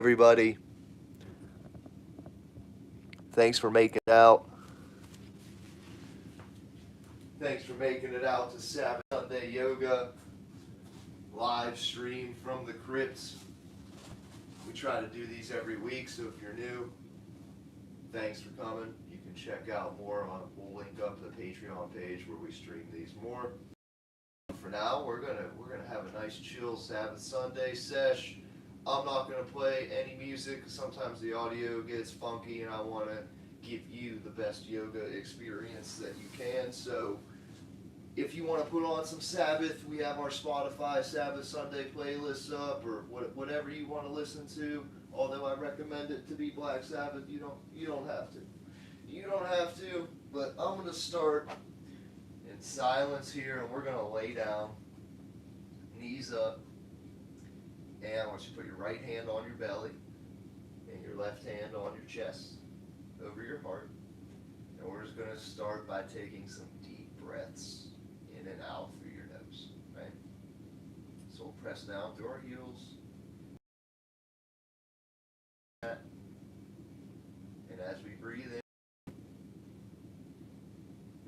Everybody, thanks for making it out. Thanks for making it out to Sabbath Sunday Yoga live stream from the crypts. We try to do these every week, so if you're new, thanks for coming. You can check out more on. We'll link up the Patreon page where we stream these more. For now, we're gonna have a nice chill Sabbath Sunday sesh. I'm not gonna play any music. Sometimes the audio gets funky, and I want to give you the best yoga experience that you can. So, if you want to put on some Sabbath, we have our Spotify Sabbath Sunday playlists up, or whatever you want to listen to. Although I recommend it to be Black Sabbath, you don't have to. You don't have to. But I'm gonna start in silence here, and we're gonna lay down, knees up. And I want you to put your right hand on your belly and your left hand on your chest, over your heart. And we're just going to start by taking some deep breaths in and out through your nose, right? So we'll press down through our heels. And as we breathe in,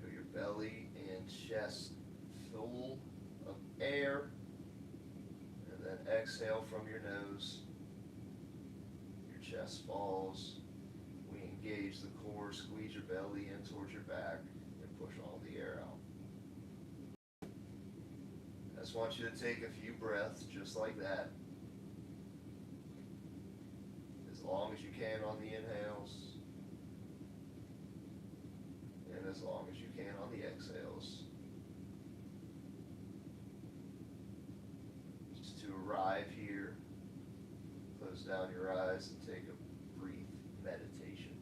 feel your belly and chest full of air. Then exhale from your nose. Your chest falls. We engage the core, squeeze your belly in towards your back, and push all the air out. I just want you to take a few breaths just like that. As long as you can on the inhales, and as long as you can on the exhales. Arrive here, close down your eyes, and take a brief meditation.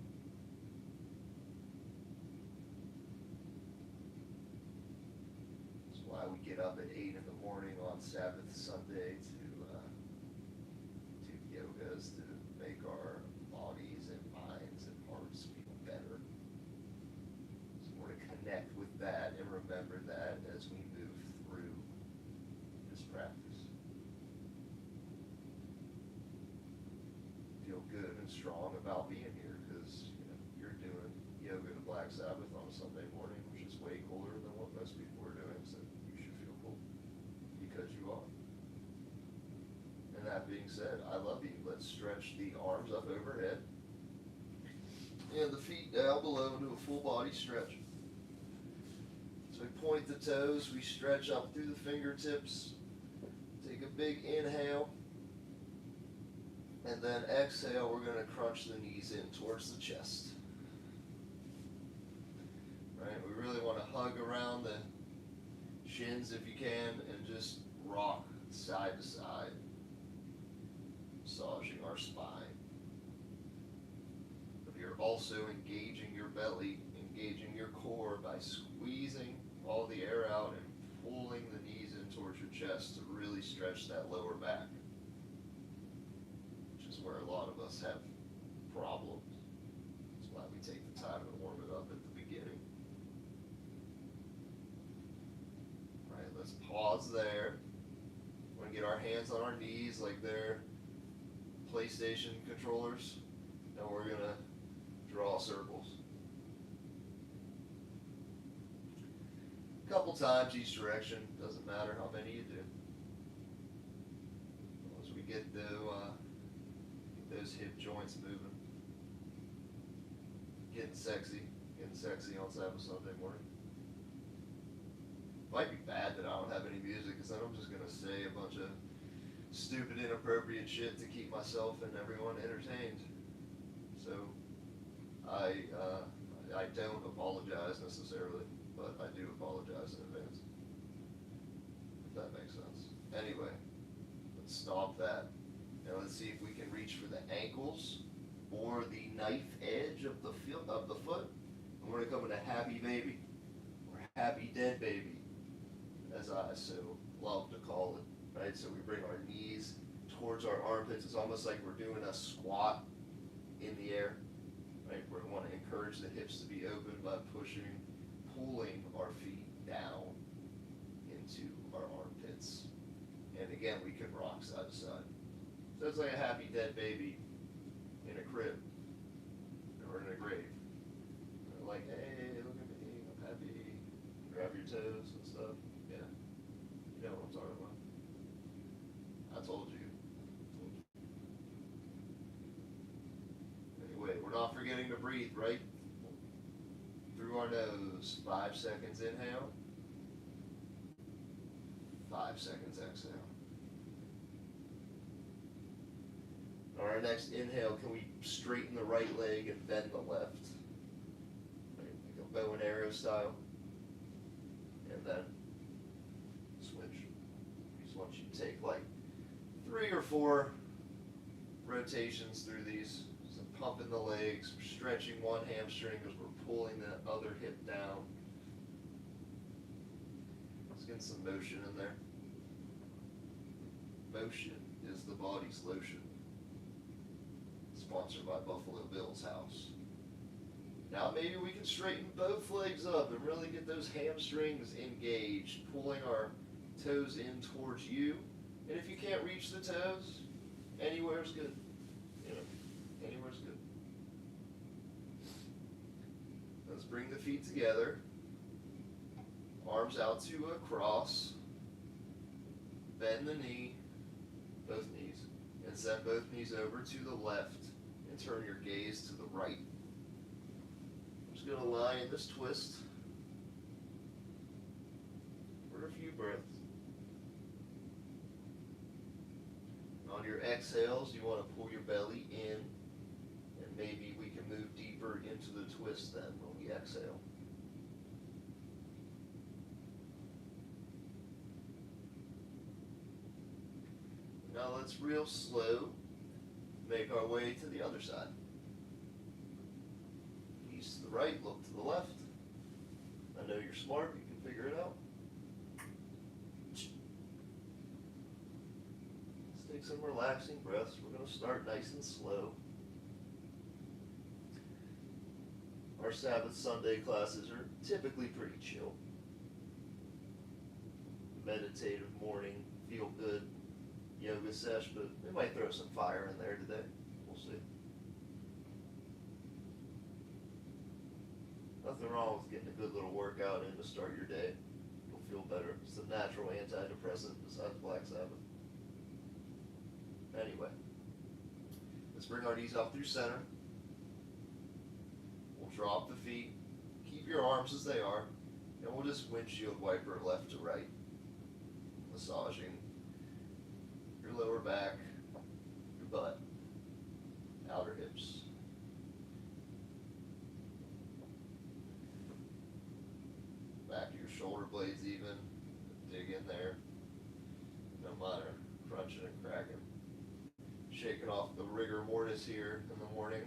That's why we get up at 8 in the morning on Sabbath Sunday to do yogas to make our bodies and minds and hearts feel better. So we're to connect with that and remember that as we move through this practice. Good and strong about being here, because you're doing yoga to Black Sabbath on a Sunday morning, which is way cooler than what most people are doing, so you should feel cool because you are. And that being said, I love you. Let's stretch the arms up overhead and the feet down below into a full body stretch. So we point the toes, we stretch up through the fingertips, take a big inhale. And then exhale, we're going to crunch the knees in towards the chest. Right? We really want to hug around the shins if you can, and just rock side to side, massaging our spine. But you're also engaging your belly, engaging your core by squeezing all the air out and pulling the knees in towards your chest to really stretch that lower back. Where a lot of us have problems. That's why we take the time to warm it up at the beginning. All right, let's pause there. We're going to get our hands on our knees like they're PlayStation controllers, and we're going to draw circles. A couple times each direction, doesn't matter how many you do. As we get to those hip joints moving. Getting sexy on Sabbath Sunday morning. Might be bad that I don't have any music, because then I'm just going to say a bunch of stupid, inappropriate shit to keep myself and everyone entertained. So, I don't apologize necessarily, but I do apologize in advance. If that makes sense. Anyway, let's stop that. Now let's see if we can reach for the ankles or the knife edge of the foot. And we're going to come into happy baby, or happy dead baby, as I so love to call it. Right? So we bring our knees towards our armpits. It's almost like we're doing a squat in the air. Right? We want to encourage the hips to be open by pulling our feet down into our armpits. And again, we can rock side to side. So it's like a happy dead baby in a crib or in a grave. They're like, hey, look at me, I'm happy. Grab your toes and stuff. Yeah. You know what I'm talking about. I told you. Anyway, we're not forgetting to breathe, right? Through our nose. 5 seconds inhale. 5 seconds exhale. On our next inhale, can we straighten the right leg and bend the left? Right, like a bow and arrow style. And then switch. We just want you to take like 3 or 4 rotations through these. So pumping the legs, stretching one hamstring as we're pulling the other hip down. Let's get some motion in there. Motion is the body's lotion. Sponsored by Buffalo Bill's house. Now maybe we can straighten both legs up and really get those hamstrings engaged, pulling our toes in towards you. And if you can't reach the toes, anywhere's good. You know, anywhere's good. Let's bring the feet together. Arms out to a cross. Bend the knee, both knees, and send both knees over to the left. And turn your gaze to the right. I'm just going to lie in this twist for a few breaths. On your exhales, you want to pull your belly in, and maybe we can move deeper into the twist then when we exhale. Now let's real slow make our way to the other side. East to the right, look to the left. I know you're smart, you can figure it out. Let's take some relaxing breaths. We're going to start nice and slow. Our Sabbath Sunday classes are typically pretty chill. Meditative morning, feel good yoga sesh, but we might throw some fire in there today. We'll see. Nothing wrong with getting a good little workout in to start your day. You'll feel better. It's a natural antidepressant besides Black Sabbath. Anyway, let's bring our knees up through center. We'll drop the feet. Keep your arms as they are. And we'll just windshield wiper left to right. Massaging your lower back, your butt, outer hips. Back to your shoulder blades even. Dig in there. No matter crunching and cracking. Shaking off the rigor mortis here in the morning.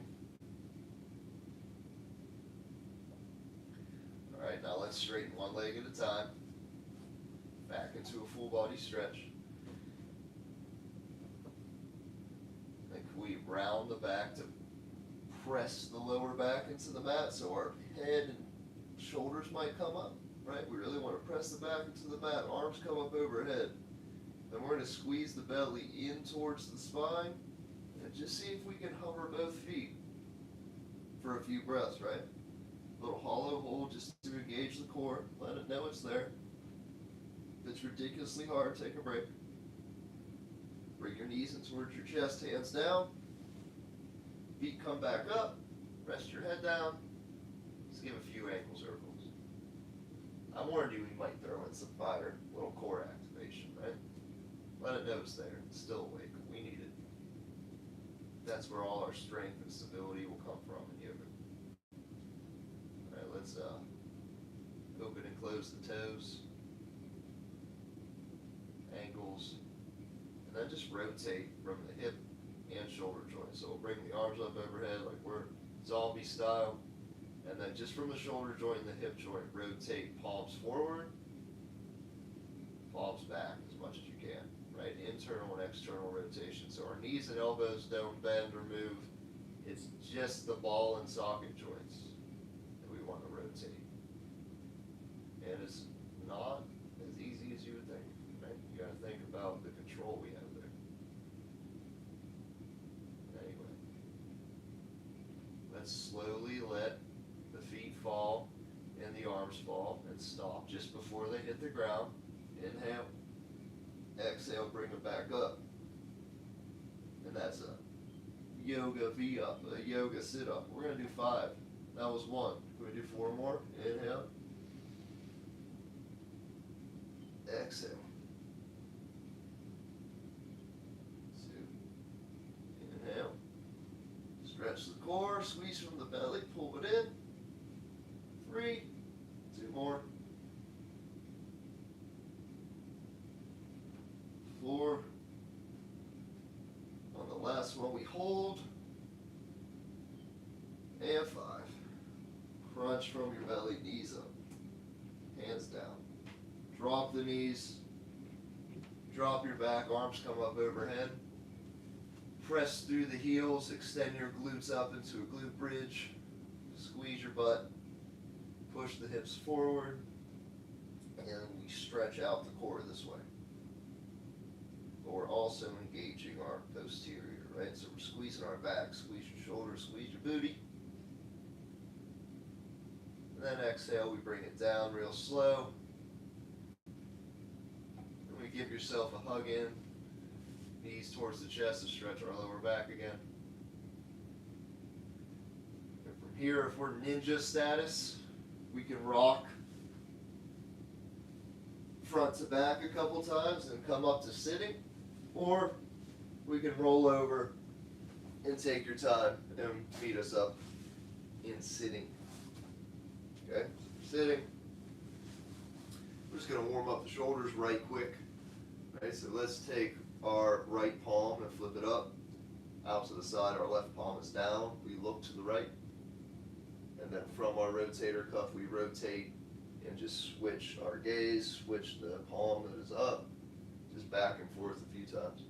Alright, now let's straighten one leg at a time. Back into a full body stretch. We round the back to press the lower back into the mat so our head and shoulders might come up, right? We really want to press the back into the mat, arms come up overhead. Then we're going to squeeze the belly in towards the spine and just see if we can hover both feet for a few breaths, right? A little hollow hold just to engage the core, let it know it's there. If it's ridiculously hard, take a break. Bring your knees in towards your chest, hands down. Feet come back up. Rest your head down. Let's give a few ankle circles. I warned you we might throw in some fire, little core activation, right? Let it know it's there. It's still awake. We need it. That's where all our strength and stability will come from in yoga. All right, let's open and close the toes, ankles. And then just rotate from the hip and shoulder joint. So we'll bring the arms up overhead like we're zombie style. And then just from the shoulder joint and the hip joint, rotate palms forward, palms back as much as you can. Right? Internal and external rotation. So our knees and elbows don't bend or move. It's just the ball and socket joints that we want to rotate. And it's not as easy as you would think. Right? You got to think about the control we have there. then slowly let the feet fall and the arms fall and stop just before they hit the ground. Inhale, exhale, bring it back up. And that's a yoga V up, a yoga sit up. We're going to do 5. That was 1. We're going to do 4 more. Inhale, exhale. 2. Inhale. Stretch the core, squeeze from the belly, pull it in. 3. 2 more. 4. On the last one, we hold. And 5. Crunch from your belly, knees up. Hands down. Drop the knees. Drop your back, arms come up overhead. Press through the heels, extend your glutes up into a glute bridge. Squeeze your butt. Push the hips forward. And we stretch out the core this way. But we're also engaging our posterior, right? So we're squeezing our back, squeeze your shoulders, squeeze your booty. And then exhale, we bring it down real slow. And we give yourself a hug in. Knees towards the chest to stretch our lower back again. And from here, if we're ninja status, we can rock front to back a couple times and come up to sitting. Or we can roll over and take your time and meet us up in sitting. Okay, sitting. We're just going to warm up the shoulders right quick. Right, so let's take our right palm and flip it up out to the side. Our left palm is down. We look to the right. And then from our rotator cuff, we rotate and just switch our gaze, switch the palm that is up, just back and forth a few times.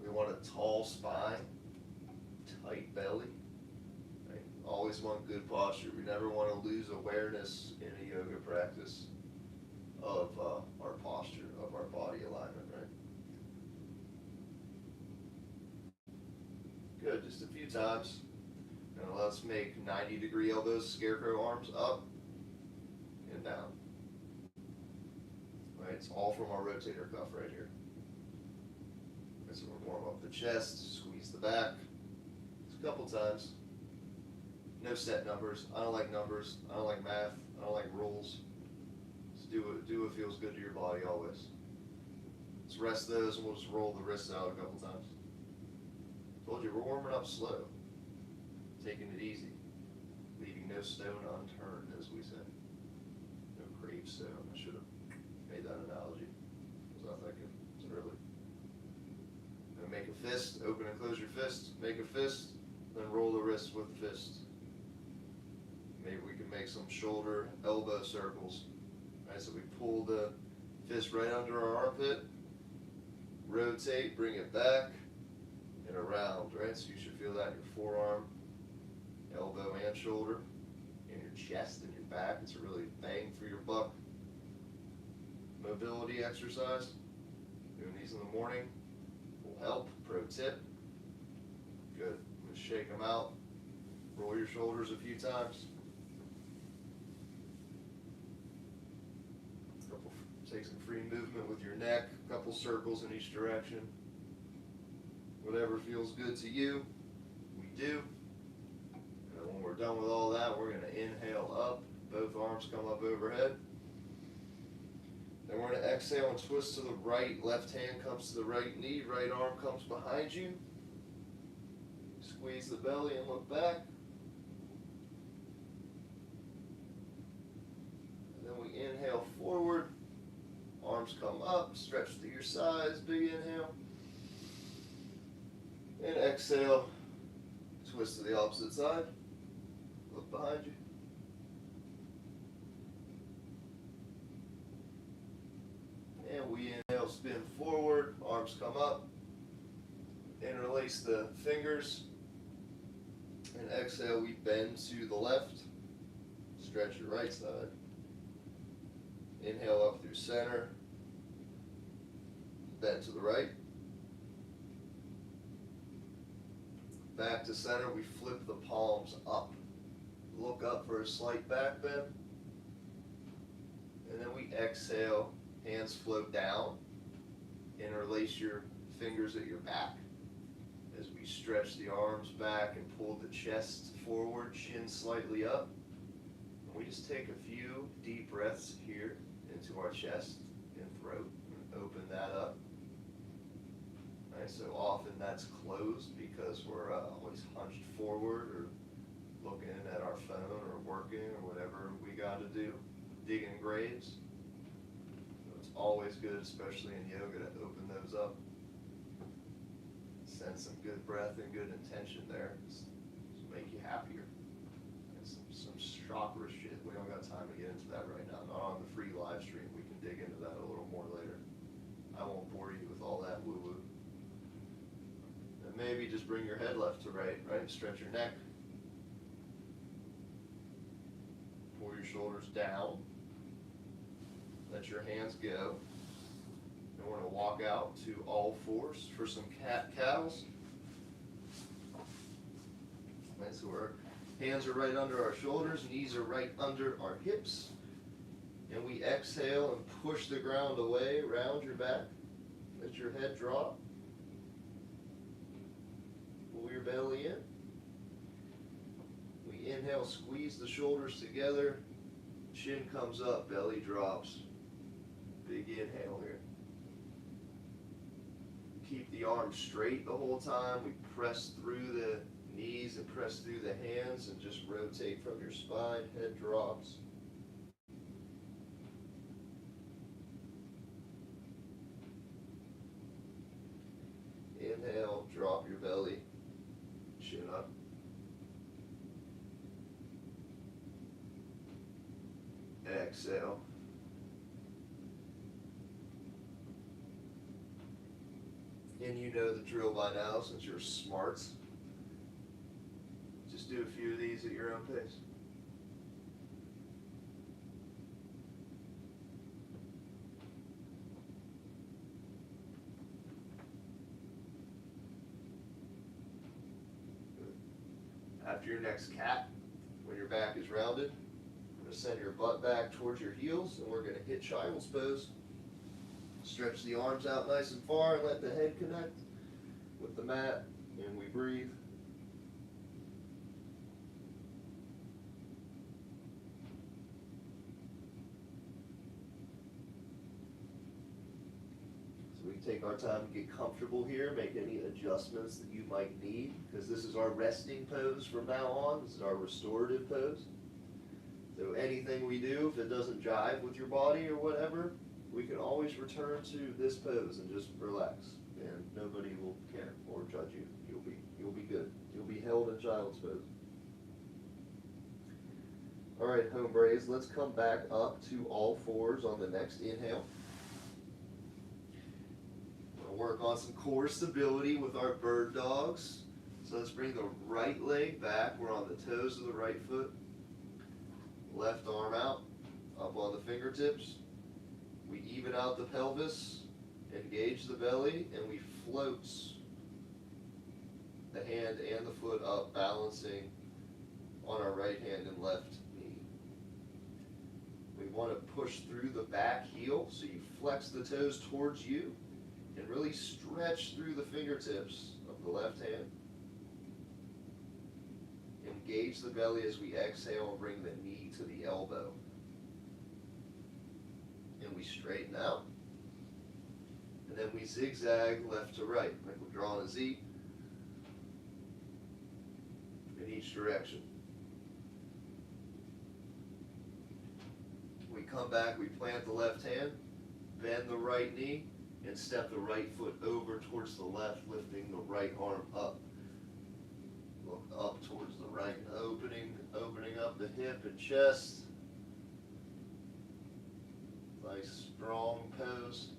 We want a tall spine, tight belly. Right? Always want good posture. We never want to lose awareness in a yoga practice of our posture, of our body alignment, right? Good, just a few times. Now let's make 90-degree elbows, scarecrow arms up and down. Right, it's all from our rotator cuff right here. Right, so we'll warm up the chest, squeeze the back. Just a couple times. No set numbers. I don't like numbers. I don't like math. I don't like rules. Just do what feels good to your body always. Let's rest those and we'll just roll the wrists out a couple times. Told you, we're warming up slow. Taking it easy. Leaving no stone unturned, as we say. No gravestone. I should have made that analogy. Was not thinking. It's early. Now make a fist. Open and close your fist. Make a fist. Then roll the wrist with the fist. Maybe we can make some shoulder, elbow circles. Right, so we pull the fist right under our armpit. Rotate, bring it back and around, right? So you should feel that in your forearm, elbow and shoulder, in your chest and your back. It's a really bang for your buck mobility exercise. Doing these in the morning will help. Pro tip. Good. Just shake them out. Roll your shoulders a few times. Take some free movement with your neck. A couple circles in each direction. Whatever feels good to you, we do. And when we're done with all that, we're going to inhale up. Both arms come up overhead. Then we're going to exhale and twist to the right. Left hand comes to the right knee. Right arm comes behind you. Squeeze the belly and look back. And then we inhale forward. Arms come up, stretch to your sides, big inhale. And exhale, twist to the opposite side. Look behind you. And we inhale, spin forward, arms come up. Interlace the fingers. And exhale, we bend to the left. Stretch your right side. Inhale up through center. Bend to the right. Back to center, we flip the palms up. Look up for a slight back bend. And then we exhale, hands float down. Interlace your fingers at your back as we stretch the arms back and pull the chest forward, chin slightly up. And we just take a few deep breaths here into our chest and throat and open that up. Right, so often that's closed because we're always hunched forward or looking at our phone or working or whatever we got to do, digging graves. So it's always good, especially in yoga, to open those up. Send some good breath and good intention there. Just make you happier. And some chakra shit. We don't got time to get into that right now. Not on the free live stream. We can dig into that a little more later. I won't bore you with all that woo-woo. And maybe just bring your head left to right, right? Stretch your neck. Pull your shoulders down. Let your hands go. And we're going to walk out to all fours for some cat-cows. Right, so our hands are right under our shoulders, knees are right under our hips. And we exhale and push the ground away, round your back. Let your head drop. Pull your belly in. We inhale, squeeze the shoulders together. Chin comes up, belly drops. Big inhale here. Keep the arms straight the whole time. We press through the knees and press through the hands and just rotate from your spine. Head drops. Inhale, drop your belly, chin up. Exhale. And you know the drill by now since you're smarts. Just do a few of these at your own pace. Good. After your next cat, when your back is rounded, you're going to send your butt back towards your heels, and we're going to hit child's pose. Stretch the arms out nice and far and let the head connect with the mat, and we breathe. So we take our time to get comfortable here, make any adjustments that you might need, because this is our resting pose from now on. This is our restorative pose. So anything we do, if it doesn't jive with your body or whatever, we can always return to this pose and just relax, and nobody will care or judge you. You'll be good. You'll be held in child's pose. All right, hombres, let's come back up to all fours on the next inhale. We'll work on some core stability with our bird dogs. So let's bring the right leg back. We're on the toes of the right foot. Left arm out, up on the fingertips. We even out the pelvis, engage the belly, and we float the hand and the foot up, balancing on our right hand and left knee. We want to push through the back heel, so you flex the toes towards you and really stretch through the fingertips of the left hand. Engage the belly as we exhale and bring the knee to the elbow. And we straighten out. And then we zigzag left to right, like we're drawing a Z in each direction. We come back, we plant the left hand, bend the right knee, and step the right foot over towards the left, lifting the right arm up. Look up towards the right, opening up the hip and chest. Nice strong pose.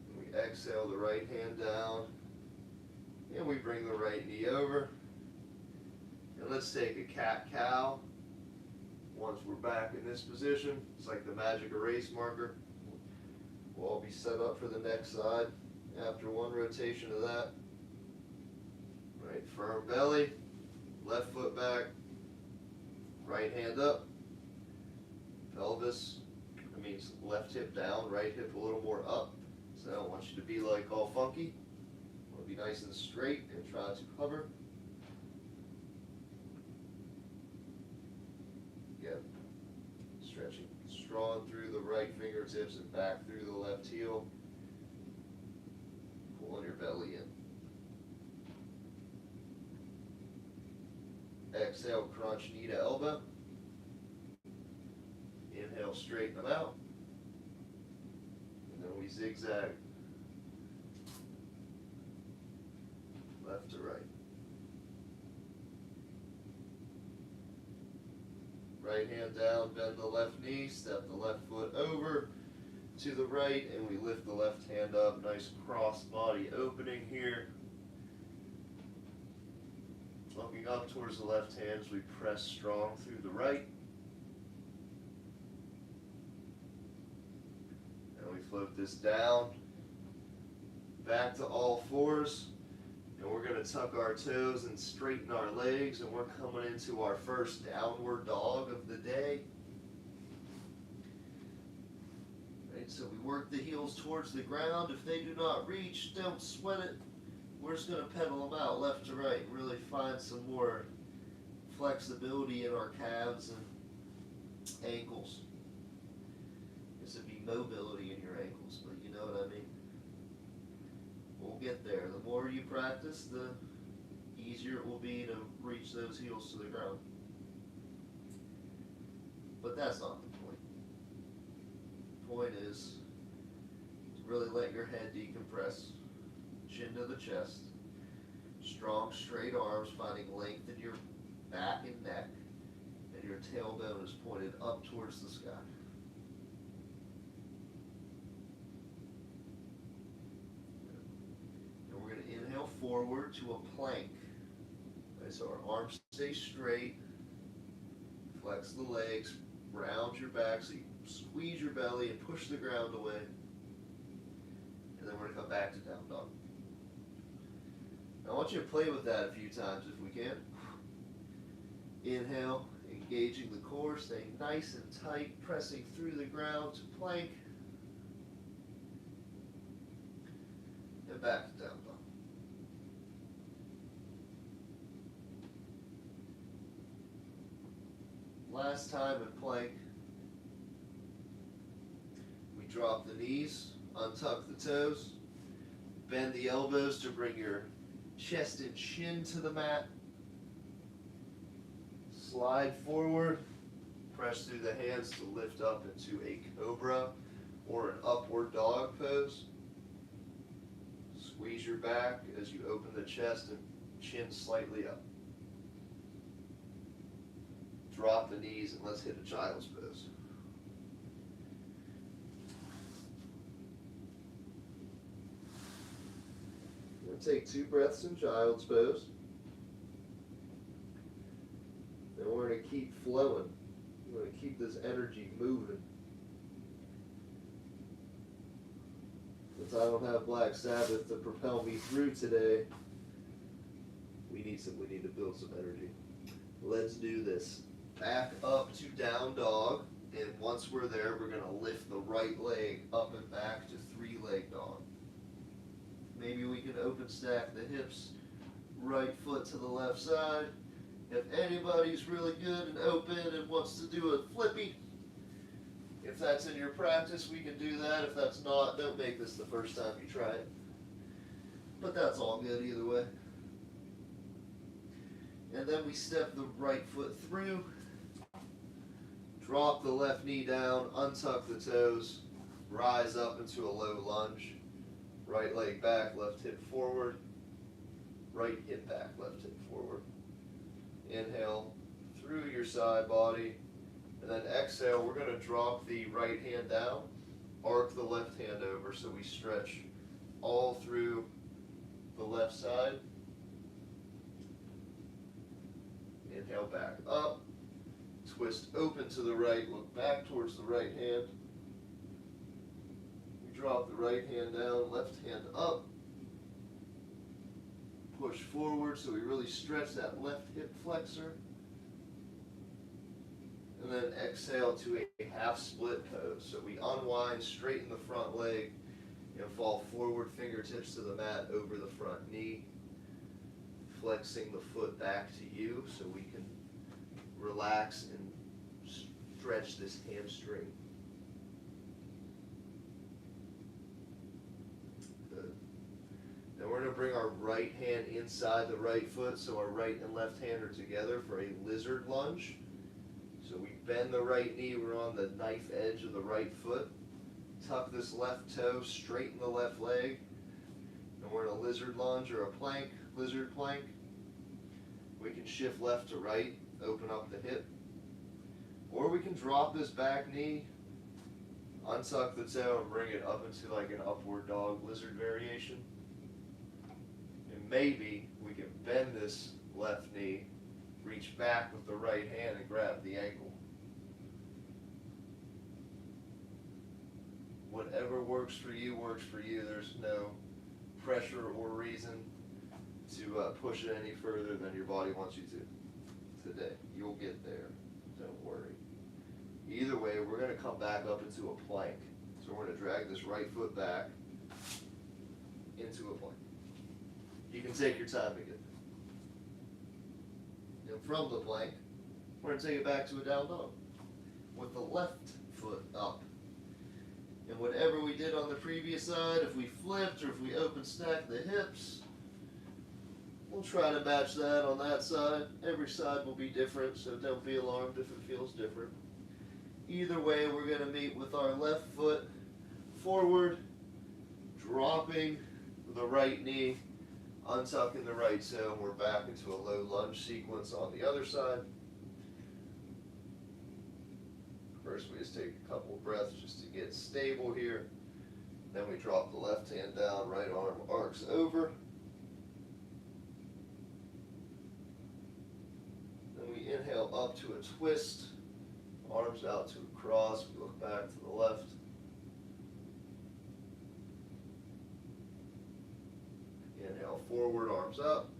And we exhale the right hand down, and we bring the right knee over. And let's take a cat-cow. Once we're back in this position, it's like the magic erase marker. We'll all be set up for the next side after one rotation of that. Right, firm belly, left foot back, right hand up, pelvis, that means left hip down, right hip a little more up. So I don't want you to be like all funky. I want to be nice and straight and try to hover. Again, stretching strong through the right fingertips and back through the left heel. Pulling your belly in. Exhale, crunch knee to elbow. Inhale, straighten them out. And then we zigzag. Left to right. Right hand down, bend the left knee, step the left foot over to the right, and we lift the left hand up. Nice cross body opening here. Looking up towards the left hand as we press strong through the right. And we float this down, back to all fours. And we're going to tuck our toes and straighten our legs, and we're coming into our first downward dog of the day. Right, so we work the heels towards the ground. If they do not reach, don't sweat it. We're just going to pedal them out left to right and really find some more flexibility in our calves and ankles. This would be mobility in your ankles, but you know what I mean. We'll get there. The more you practice, the easier it will be to reach those heels to the ground. But that's not the point. The point is to really let your head decompress. Chin to the chest. Strong, straight arms, finding length in your back and neck. And your tailbone is pointed up towards the sky. Inhale forward to a plank. Okay, so our arms stay straight. Flex the legs. Round your back so you squeeze your belly and push the ground away. And then we're going to come back to down dog. Now I want you to play with that a few times if we can. Inhale, engaging the core, staying nice and tight, pressing through the ground to plank. And back to down dog. Last time in plank, we drop the knees, untuck the toes, bend the elbows to bring your chest and chin to the mat, slide forward, press through the hands to lift up into a cobra or an upward dog pose. Squeeze your back as you open the chest and chin slightly up. Drop the knees and let's hit a child's pose. We're going to take 2 breaths in child's pose. Then we're going to keep flowing. We're going to keep this energy moving. Since I don't have Black Sabbath to propel me through today, we need to build some energy. Let's do this. Back up to down dog, and once we're there, we're going to lift the right leg up and back to 3-leg dog. Maybe we can open stack the hips, right foot to the left side. If anybody's really good and open and wants to do a flippy, if that's in your practice, we can do that. If that's not, don't make this the first time you try it. But that's all good either way. And then we step the right foot through. Drop the left knee down, untuck the toes, rise up into a low lunge. Right leg back, left hip forward. Right hip back, left hip forward. Inhale through your side body. And then exhale, we're going to drop the right hand down, arc the left hand over so we stretch all through the left side. Inhale back up. Twist open to the right, look back towards the right hand. We drop the right hand down, left hand up. push forward so we really stretch that left hip flexor. And then exhale to a half split pose. So we unwind, straighten the front leg, and fall forward, fingertips to the mat over the front knee, flexing the foot back to you so we can relax and stretch this hamstring. Good. Then we're going to bring our right hand inside the right foot so our right and left hand are together for a lizard lunge. So we bend the right knee, we're on the knife edge of the right foot. Tuck this left toe, straighten the left leg. And we're in a lizard lunge or a plank, lizard plank. We can shift left to right, open up the hip. Or we can drop this back knee, untuck the toe, and bring it up into like an upward dog lizard variation. And maybe we can bend this left knee, reach back with the right hand and grab the ankle. Whatever works for you works for you. There's no pressure or reason to push it any further than your body wants you to today. You'll get there. Don't worry. Either way, we're going to come back up into a plank. So we're going to drag this right foot back into a plank. You can take your time to get there. And from the plank, we're going to take it back to a down dog with the left foot up. And whatever we did on the previous side, if we flipped or if we open stack the hips, we'll try to match that on that side. Every side will be different, so don't be alarmed if it feels different. Either way, we're going to meet with our left foot forward, dropping the right knee, untucking the right toe, and we're back into a low lunge sequence on the other side. First, we just take a couple of breaths just to get stable here. Then we drop the left hand down, right arm arcs over. Then we inhale up to a twist, arms out to a cross. We look back to the left. Inhale forward, arms up.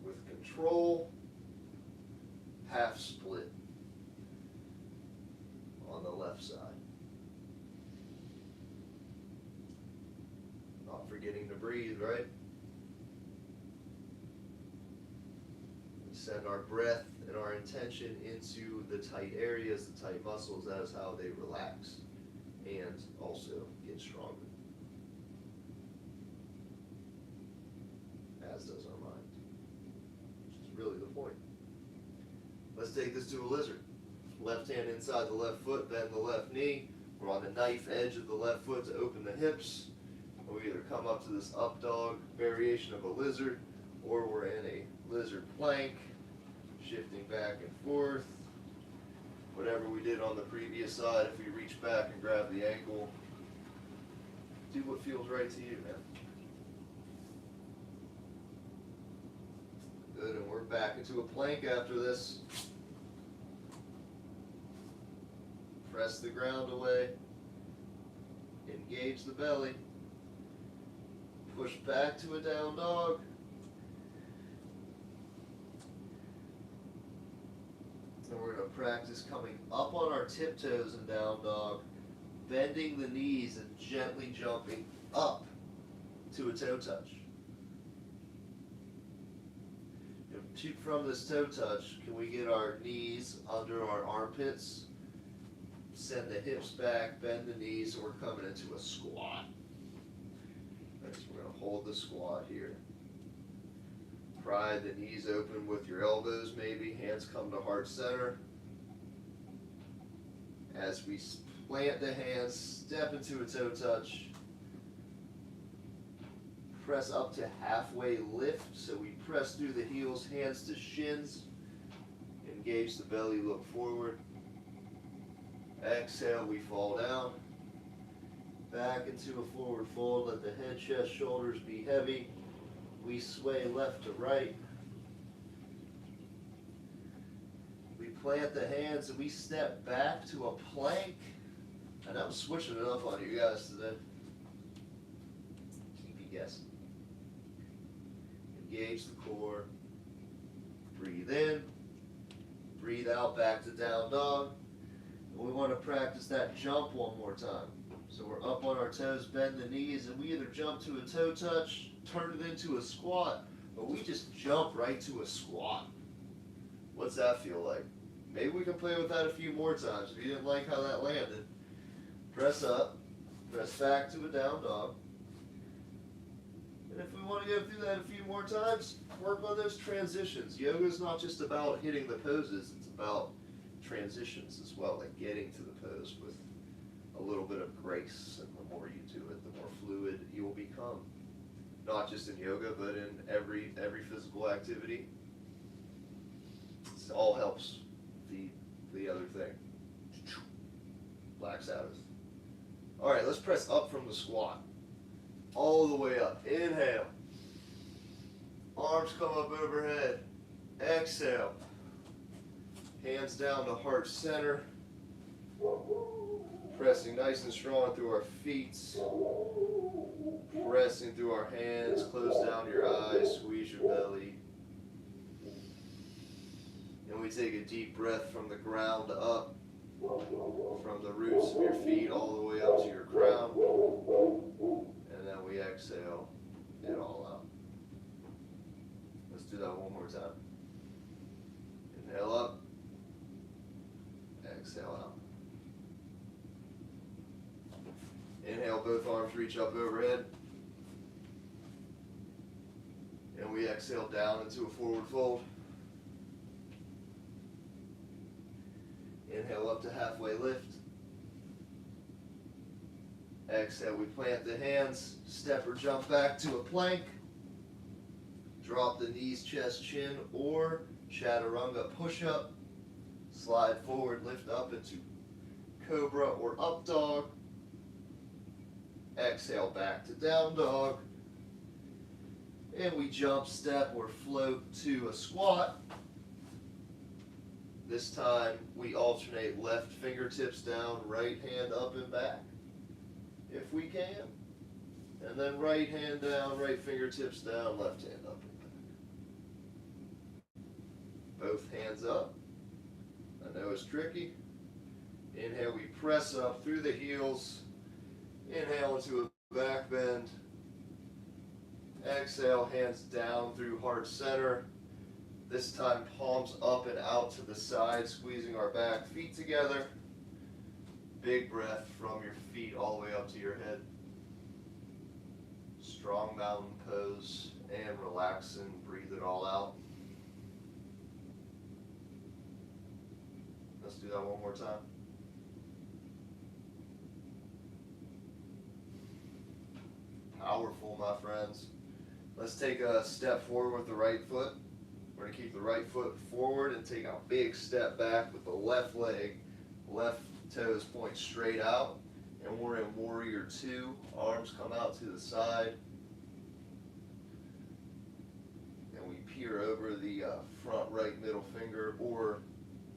With control, half split on the left side. Not forgetting to breathe, right? We send our breath and our intention into the tight areas, the tight muscles. That is how they relax and also get stronger. As does our mind, which is really the point. Let's take this to a lizard. Left hand inside the left foot, bend the left knee. We're on the knife edge of the left foot to open the hips. We either come up to this up dog variation of a lizard, or we're in a lizard plank, shifting back and forth. Whatever we did on the previous side, if we reach back and grab the ankle, do what feels right to you, man. Good, and we're back into a plank after this. Press the ground away. Engage the belly. Push back to a down dog. And we're going to practice coming up on our tiptoes in down dog, bending the knees and gently jumping up to a toe touch. From this toe touch, can we get our knees under our armpits? Send the hips back, bend the knees, and we're coming into a squat. Right, so we're going to hold the squat here. Pry the knees open with your elbows maybe, hands come to heart center. As we plant the hands, step into a toe touch. Press up to halfway lift, so we press through the heels, hands to shins. Engage the belly, look forward. Exhale, we fall down. Back into a forward fold, let the head, chest, shoulders be heavy. We sway left to right. We plant the hands and we step back to a plank. And I'm switching it up on you guys today. Keep you guessing. engage the core. Breathe in, breathe out, back to down dog. And we want to practice that jump one more time. So we're up on our toes, bend the knees, and we either jump to a toe touch, turn it into a squat, or we just jump right to a squat. What's that feel like? Maybe we can play with that a few more times. If you didn't like how that landed, press up, press back to a down dog. And if we want to go through that a few more times, work on those transitions. Yoga is not just about hitting the poses, it's about transitions as well, like getting to the pose with a little bit of grace. And the more you do it, the more fluid you will become. Not just in yoga, but in every physical activity. It all helps the other thing. Black Sabbath. All right, let's press up from the squat. All the way up. Inhale. Arms come up overhead. Exhale. Hands down to heart center. Pressing nice and strong through our feet. Pressing through our hands. Close down your eyes. Squeeze your belly. And we take a deep breath from the ground up. From the roots of your feet all the way up to your crown. And then we exhale it all out. Let's do that one more time. Inhale up. Exhale out. Inhale, both arms reach up overhead. And we exhale down into a forward fold. Inhale up to halfway lift. Exhale, we plant the hands, step or jump back to a plank. Drop the knees, chest, chin, or chaturanga push-up. Slide forward, lift up into cobra or up dog. Exhale, back to down dog. And we jump, step, or float to a squat. This time we alternate left fingertips down, right hand up and back, if we can. And then right hand down, right fingertips down, left hand up and back. Both hands up. I know it's tricky. Inhale, we press up through the heels. Inhale into a back bend. Exhale, hands down through heart center. This time, palms up and out to the side, squeezing our back feet together. Big breath from your feet all the way up to your head. Strong mountain pose, and relax and breathe it all out. Let's do that one more time. Powerful, my friends. Let's take a step forward with the right foot. We're going to keep the right foot forward and take a big step back with the left leg. Left toes point straight out. And we're in Warrior 2. Arms come out to the side. And we peer over the front right middle finger, or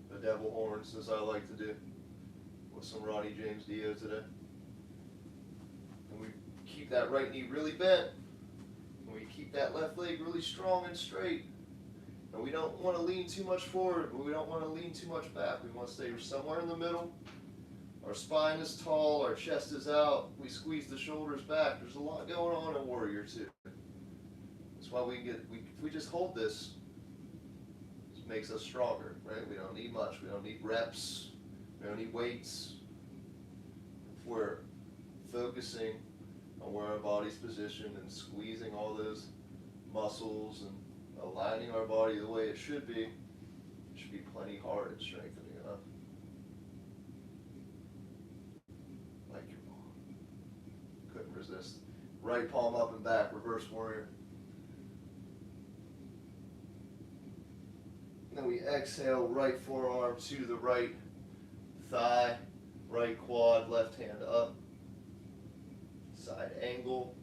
the devil horns, as I like to do, with some Ronnie James Dio today. And we keep that right knee really bent. And we keep that left leg really strong and straight. And we don't want to lean too much forward, but we don't want to lean too much back. We want to stay somewhere in the middle. Our spine is tall, our chest is out, we squeeze the shoulders back. There's a lot going on in Warrior 2. That's why we just hold this. It makes us stronger, right? We don't need much. We don't need reps. We don't need weights. If we're focusing on where our body's positioned and squeezing all those muscles and aligning our body the way it should be plenty hard and strengthening enough. Like your palm. Couldn't resist. Right palm up and back, reverse warrior. And then we exhale, right forearm to the right thigh, right quad, left hand up, side angle.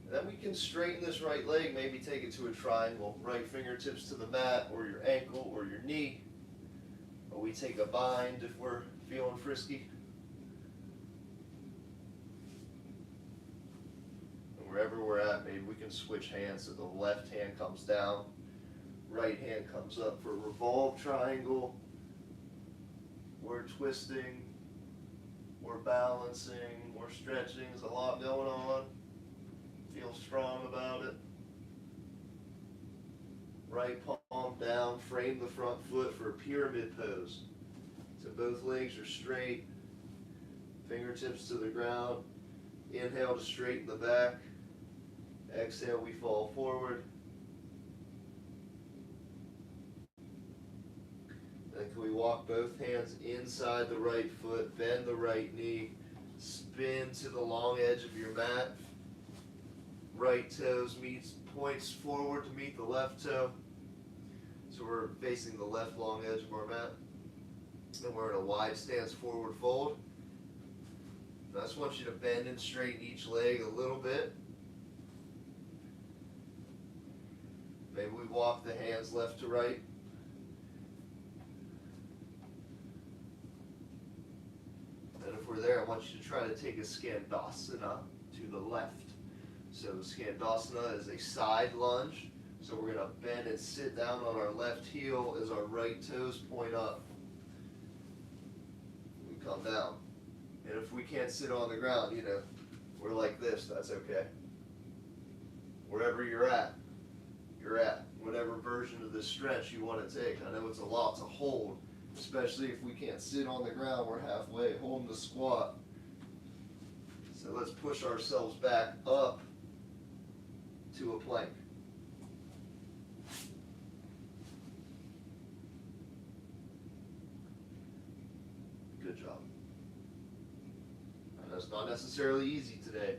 And then we can straighten this right leg, maybe take it to a triangle. Right fingertips to the mat, or your ankle, or your knee. Or we take a bind if we're feeling frisky. And wherever we're at, that, maybe we can switch hands so the left hand comes down, right hand comes up for a revolve triangle. We're twisting, we're balancing, we're stretching, there's a lot going on. Feel strong about it. Right palm down, frame the front foot for a pyramid pose. So both legs are straight, fingertips to the ground. Inhale to straighten the back. Exhale, we fall forward. Then can we walk both hands inside the right foot, bend the right knee, spin to the long edge of your mat. Right toes points forward to meet the left toe. So we're facing the left long edge of our mat. Then we're in a wide stance forward fold. I just want you to bend and straighten each leg a little bit. Maybe we walk the hands left to right. And if we're there, I want you to try to take a Skandasana to the left. So Skandasana is a side lunge. So we're going to bend and sit down on our left heel as our right toes point up. We come down. And if we can't sit on the ground, we're like this, that's okay. Wherever you're at. Whatever version of this stretch you want to take. I know it's a lot to hold, especially if we can't sit on the ground, we're halfway holding the squat. So let's push ourselves back up to a plank. Good job. And that's not necessarily easy today.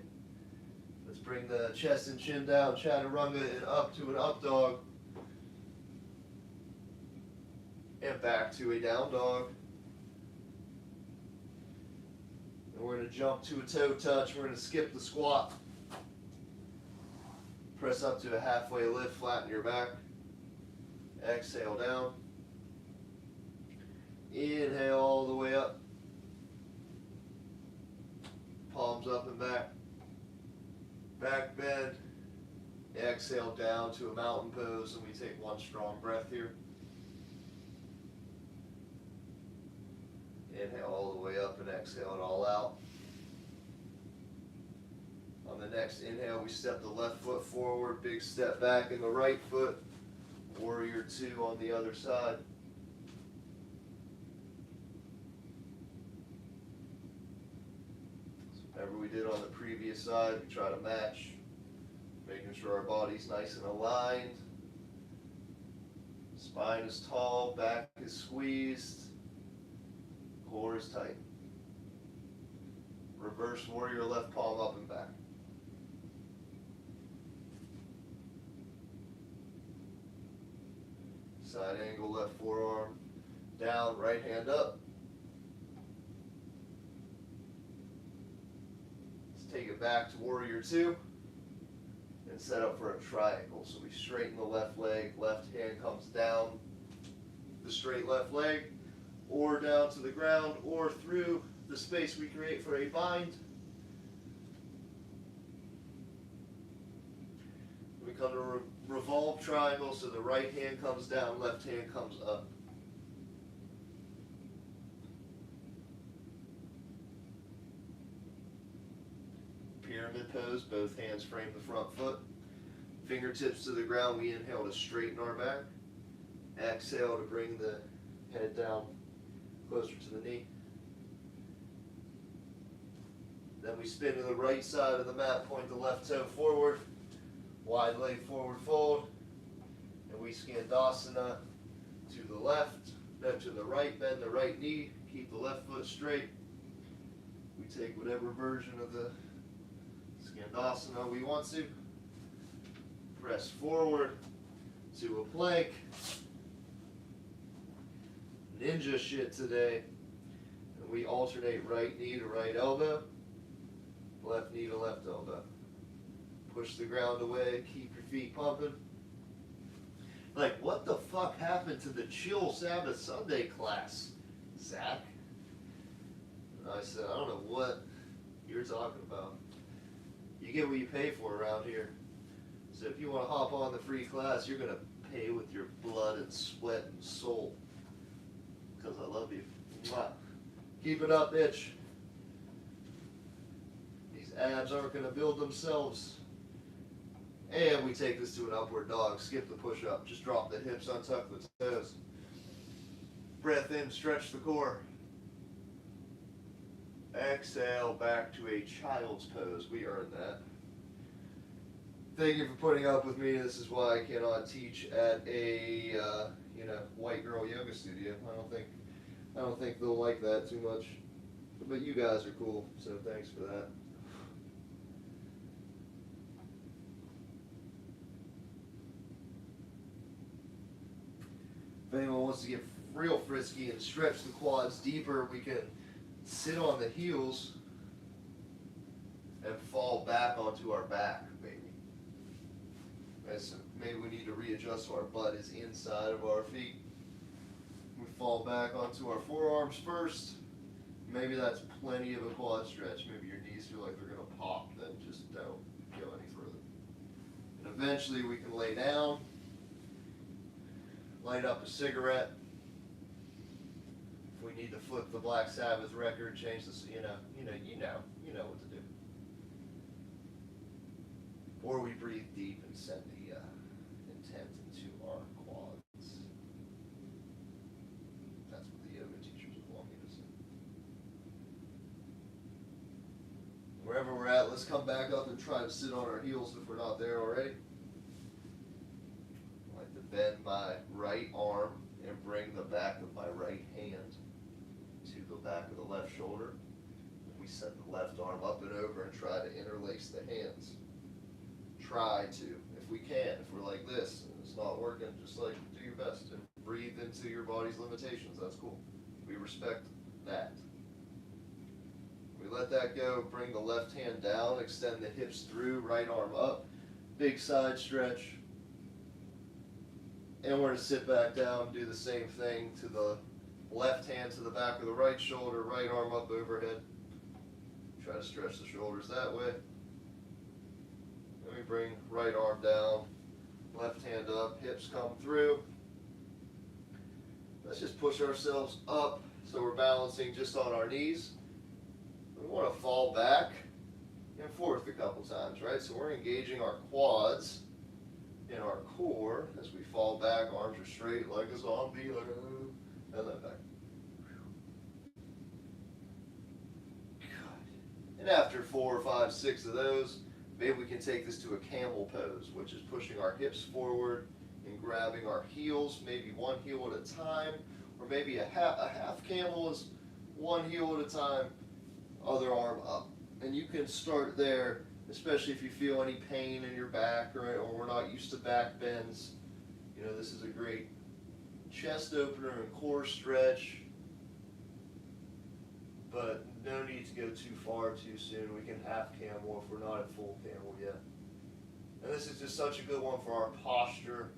Let's bring the chest and chin down, chaturanga, and up to an up dog. And back to a down dog. And we're going to jump to a toe touch. We're going to skip the squat. Press up to a halfway lift, flatten your back. Exhale down. Inhale all the way up. Palms up and back. Back bend. Exhale down to a mountain pose, and we take one strong breath here. Inhale all the way up and exhale it all out. On the next inhale, we step the left foot forward, big step back in the right foot. Warrior two on the other side. So whatever we did on the previous side, we try to match, making sure our body's nice and aligned. Spine is tall, back is squeezed. Core is tight. Reverse warrior, left palm up and back. Side angle, left forearm down, right hand up. Let's take it back to warrior two and set up for a triangle. So we straighten the left leg, left hand comes down the straight left leg, or down to the ground, or through the space we create for a bind. We come to a revolve triangle, so the right hand comes down, left hand comes up. Pyramid pose, both hands frame the front foot. Fingertips to the ground, we inhale to straighten our back. Exhale to bring the head down closer to the knee. Then we spin to the right side of the mat, point the left toe forward, wide leg forward fold, and we Skandasana to the left, then to the right, bend the right knee, keep the left foot straight. We take whatever version of the Skandasana we want to. Press forward to a plank. Ninja shit today. And we alternate right knee to right elbow, left knee to left elbow. Push the ground away, keep your feet pumping. Like, what the fuck happened to the chill Sabbath Sunday class, Zach? And I said, I don't know what you're talking about. You get what you pay for around here. So if you want to hop on the free class, you're going to pay with your blood and sweat and soul. Because I love you. Mwah. Keep it up, bitch. These abs aren't going to build themselves. And we take this to an upward dog. Skip the push-up. Just drop the hips, untuck the toes. Breath in, stretch the core. Exhale back to a child's pose. We earned that. Thank you for putting up with me. This is why I cannot teach at a white girl yoga studio. I don't think they'll like that too much. But you guys are cool, so thanks for that. If anyone wants to get real frisky and stretch the quads deeper, we can sit on the heels and fall back onto our back, maybe. So maybe we need to readjust so our butt is inside of our feet. We fall back onto our forearms first. Maybe that's plenty of a quad stretch. Maybe your knees feel like they're going to pop, then just don't go any further. And eventually we can lay down, light up a cigarette. If we need to flip the Black Sabbath record, change this, you know what to do. Or we breathe deep and send the intent into our quads. That's what the yoga teachers would want me to say. Wherever we're at, let's come back up and try to sit on our heels if we're not there already. I like to bend my right arm and bring the back of my right hand to the back of the left shoulder. We send the left arm up and over and try to interlace the hands. Try to, if we can. If we're like this and it's not working, just like do your best and breathe into your body's limitations. That's cool. We respect that. We let that go, bring the left hand down, extend the hips through, right arm up, big side stretch. And we're going to sit back down, do the same thing to the left hand to the back of the right shoulder, right arm up overhead. Try to stretch the shoulders that way. Then we bring right arm down, left hand up, hips come through. Let's just push ourselves up so we're balancing just on our knees. We want to fall back and forth a couple times, right? So we're engaging our quads in our core as we fall back, arms are straight like a zombie, and then back. And after 4 or 5, 6 of those, maybe we can take this to a camel pose, which is pushing our hips forward and grabbing our heels, maybe one heel at a time, or maybe a half camel is one heel at a time, other arm up. And you can start there, especially if you feel any pain in your back or we're not used to back bends. This is a great chest opener and core stretch, but no need to go too far too soon. We can half camel if we're not at full camel yet. And this is just such a good one for our posture,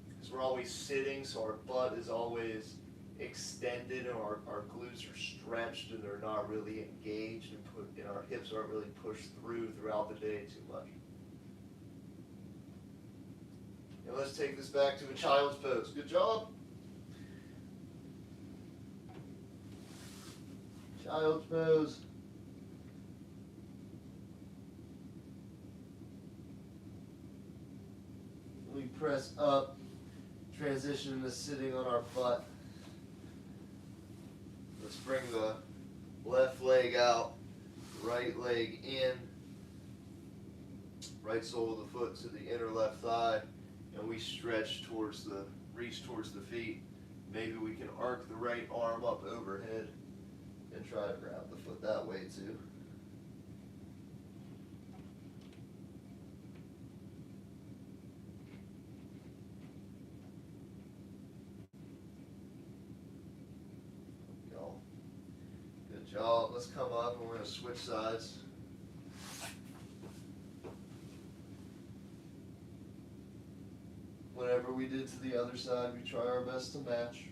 because we're always sitting, so our butt is always extended and our glutes are stretched and they're not really engaged and our hips aren't really pushed throughout the day too much. And let's take this back to a child's pose. Good job. Child's pose. We press up, transition into sitting on our butt. Let's bring the left leg out, right leg in, right sole of the foot to the inner left thigh, and we stretch reach towards the feet. Maybe we can arc the right arm up overhead and try to grab the foot that way too. Good job. Let's come up and we're going to switch sides. Whatever we did to the other side, we try our best to match.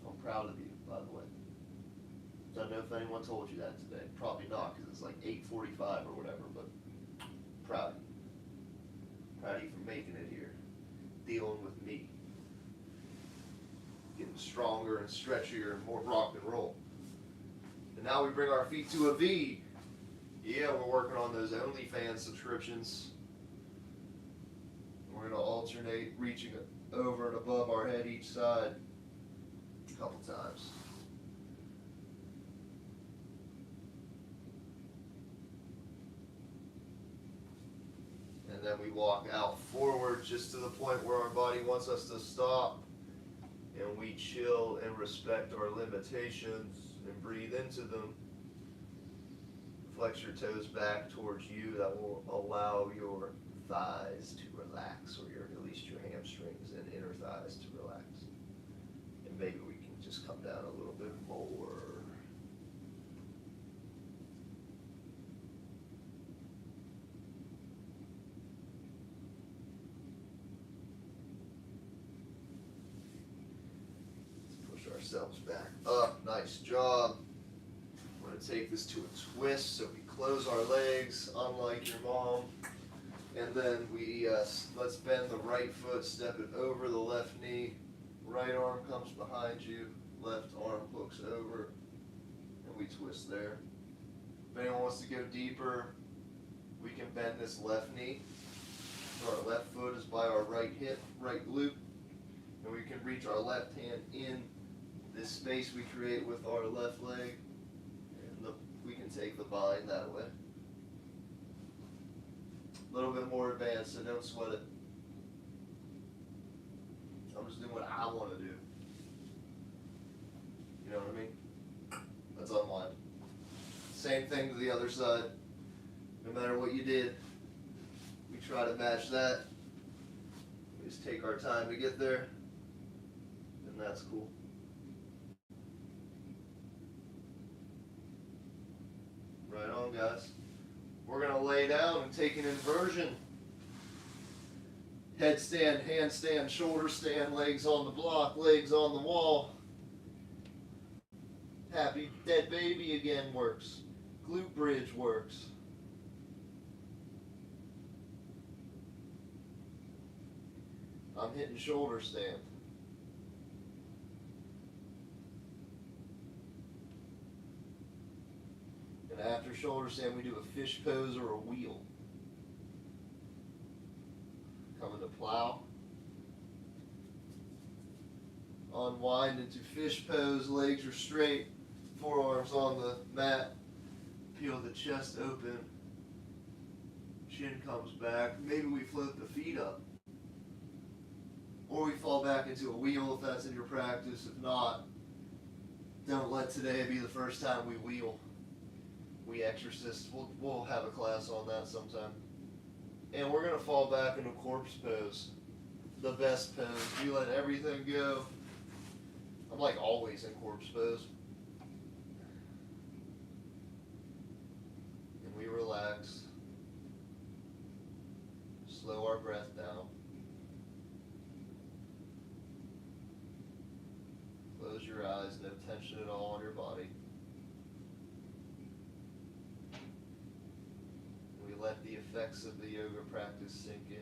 I'm proud of you, by the way. Don't know if anyone told you that today. Probably not, because it's like 8:45 or whatever, but proud of you. Proud of you for making it here. Dealing with me. Getting stronger and stretchier and more rock and roll. And now we bring our feet to a V. Yeah, we're working on those OnlyFans subscriptions. We're going to alternate reaching over and above our head each side a couple times. And then we walk out forward just to the point where our body wants us to stop. And we chill and respect our limitations and breathe into them. Flex your toes back towards you. That will allow your thighs to relax, or at least your hamstrings and inner thighs to relax. And maybe we can just come down a little bit more. Let's push ourselves back up. Nice job. We're going to take this to a twist, so we close our legs, unlike your mom. And then we, let's bend the right foot, step it over the left knee. Right arm comes behind you, left arm hooks over, and we twist there. If anyone wants to go deeper, we can bend this left knee. So our left foot is by our right hip, right glute, and we can reach our left hand in this space we create with our left leg, and we can take the bind that way. A little bit more advanced, so don't sweat it. I'm just doing what I want to do. You know what I mean? Let's unwind. Same thing to the other side. No matter what you did, we try to match that. We just take our time to get there, and that's cool. Right on, guys. We're going to lay down and take an inversion. Headstand, handstand, shoulder stand, legs on the block, legs on the wall. Happy dead baby again works. Glute bridge works. I'm hitting shoulder stand. And after shoulder stand, we do a fish pose or a wheel. Coming to plow. Unwind into fish pose, legs are straight, forearms on the mat. Peel the chest open. Chin comes back. Maybe we float the feet up. Or we fall back into a wheel if that's in your practice. If not, don't let today be the first time we wheel. We exorcist. We'll have a class on that sometime. And we're going to fall back into corpse pose. The best pose. You let everything go. I'm like always in corpse pose. And we relax. Slow our breath down. Close your eyes, no tension at all on your body. We let the effects of the yoga practice sink in.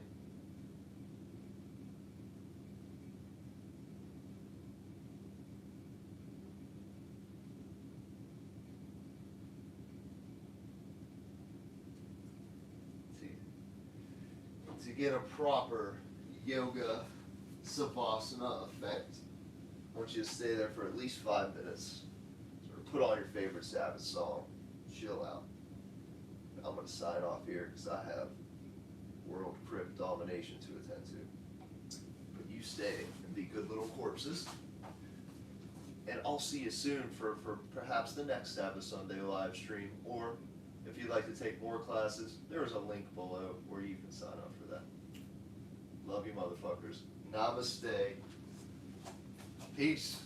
To get a proper yoga savasana effect, I want you to stay there for at least 5 minutes. Sort of put on your favorite Sabbath song, chill out. I'm going to sign off here because I have world crypt domination to attend to. But you stay and be good little corpses. And I'll see you soon for perhaps the next Sabbath Sunday live stream. Or if you'd like to take more classes, there's a link below where you can sign up for that. Love you, motherfuckers. Namaste. Peace.